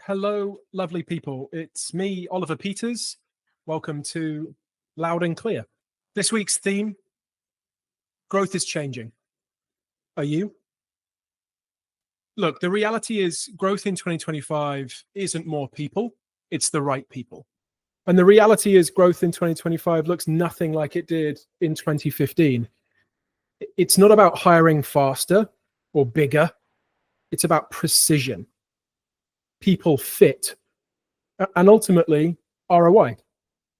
Hello, lovely people. It's me, Oliver Peters. Welcome to Loud and Clear. This week's theme, growth is changing. Are you? Look, the reality is growth in 2025 isn't more people, it's the right people. And the reality is growth in 2025 looks nothing like it did in 2015. It's not about hiring faster or bigger. It's about precision, people fit, and ultimately ROI.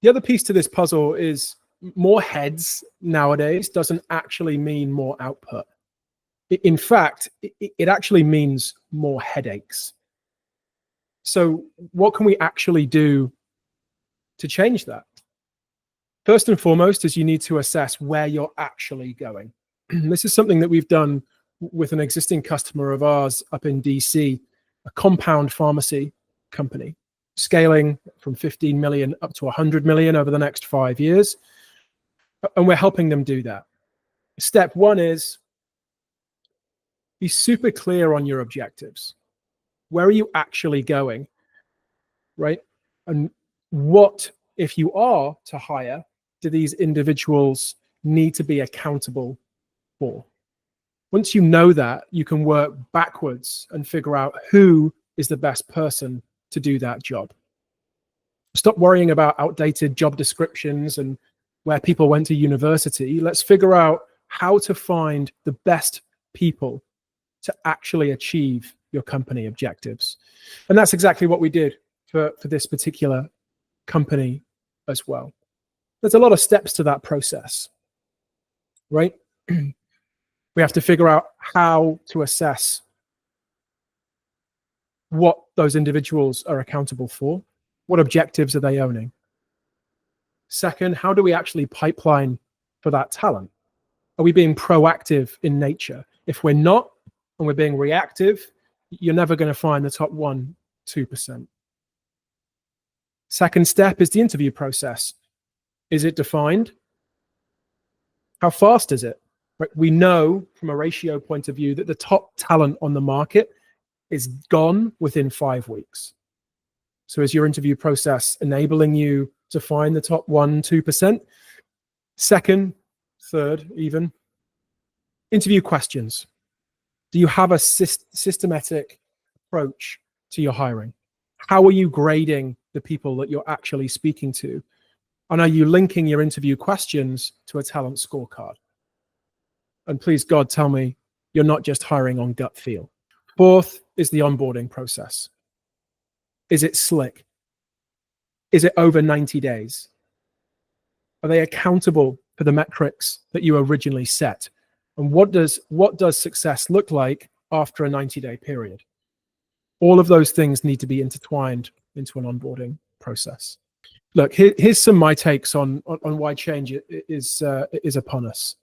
The other piece to this puzzle is more heads nowadays doesn't actually mean more output. In fact, it actually means more headaches. So what can we actually do to change that? First and foremost is you need to assess where you're actually going. This is something that we've done with an existing customer of ours up in DC, a compound pharmacy company, scaling from 15 million up to 100 million over the next 5 years. And we're helping them do that. Step one is be super clear on your objectives. Where are you actually going, right? And what, if you are to hire, do these individuals need to be accountable for? Once you know that, you can work backwards and figure out who is the best person to do that job. Stop worrying about outdated job descriptions and where people went to university. Let's figure out how to find the best people to actually achieve your company objectives. And that's exactly what we did for this particular company as well. There's a lot of steps to that process, right? We have to figure out how to assess what those individuals are accountable for. What objectives are they owning? Second, how do we actually pipeline for that talent? Are we being proactive in nature? If we're not, and we're being reactive, you're never going to find the top 1-2%. Second step is the interview process. Is it defined? How fast is it? Right? We know from a ratio point of view that the top talent on the market is gone within 5 weeks. So is your interview process enabling you to find the top 1-2%? Second, third, even, interview questions. Do you have a systematic approach to your hiring? How are you grading the people that you're actually speaking to? And are you linking your interview questions to a talent scorecard? And please, God, tell me you're not just hiring on gut feel. Fourth is the onboarding process. Is it slick? Is it over 90 days? Are they accountable for the metrics that you originally set? And what does success look like after a 90-day period? All of those things need to be intertwined into an onboarding process. Look, here's some of my takes on why change is upon us.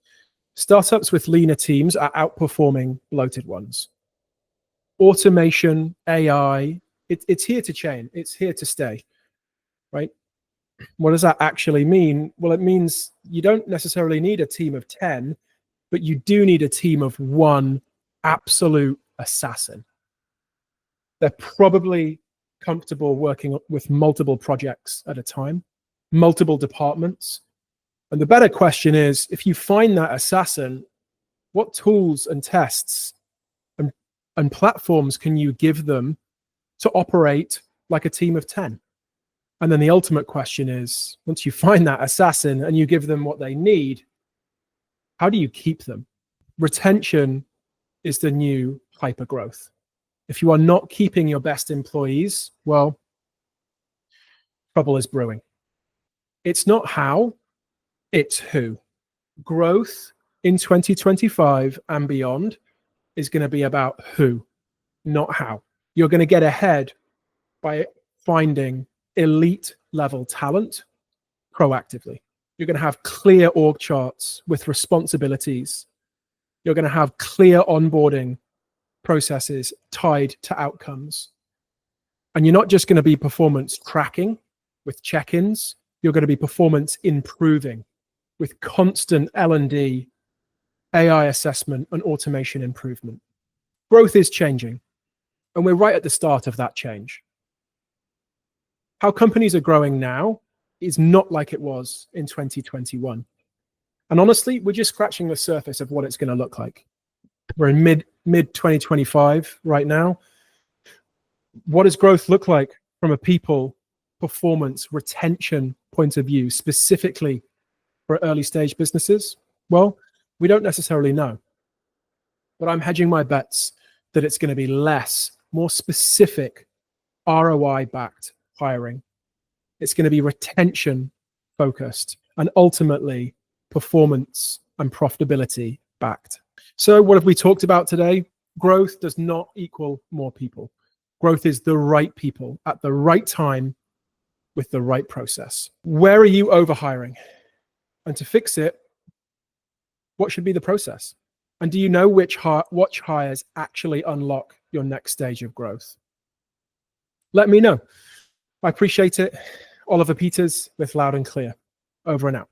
Startups with leaner teams are outperforming bloated ones. Automation, AI, it's here to change. It's here to stay, right? What does that actually mean? Well, it means you don't necessarily need a team of 10, but you do need a team of one absolute assassin. They're probably comfortable working with multiple projects at a time, multiple departments. And the better question is, if you find that assassin, what tools and tests and platforms can you give them to operate like a team of 10? And then the ultimate question is, once you find that assassin and you give them what they need, how do you keep them? Retention is the new hypergrowth. If you are not keeping your best employees, well, trouble is brewing. It's not how, it's who. Growth in 2025 and beyond is going to be about who, not how. You're going to get ahead by finding elite level talent proactively. You're going to have clear org charts with responsibilities. You're going to have clear onboarding processes tied to outcomes. And you're not just going to be performance tracking with check-ins. You're going to be performance improving with constant L&D, AI assessment, and automation improvement. Growth is changing, and we're right at the start of that change. how companies are growing now is not like it was in 2021. And honestly, we're just scratching the surface of what it's going to look like. We're in mid 2025 right now. What does growth look like from a people, performance, retention point of view, specifically for early stage businesses? Well, we don't necessarily know. But I'm hedging my bets that it's going to be less, more specific ROI-backed hiring. It's going to be retention focused and ultimately performance and profitability backed. So what have we talked about today? Growth does not equal more people. Growth is the right people at the right time with the right process. Where are you overhiring? And to fix it, what should be the process? And do you know which hires actually unlock your next stage of growth? Let me know. I appreciate it. Oliver Peters with Loud and Clear. Over and out.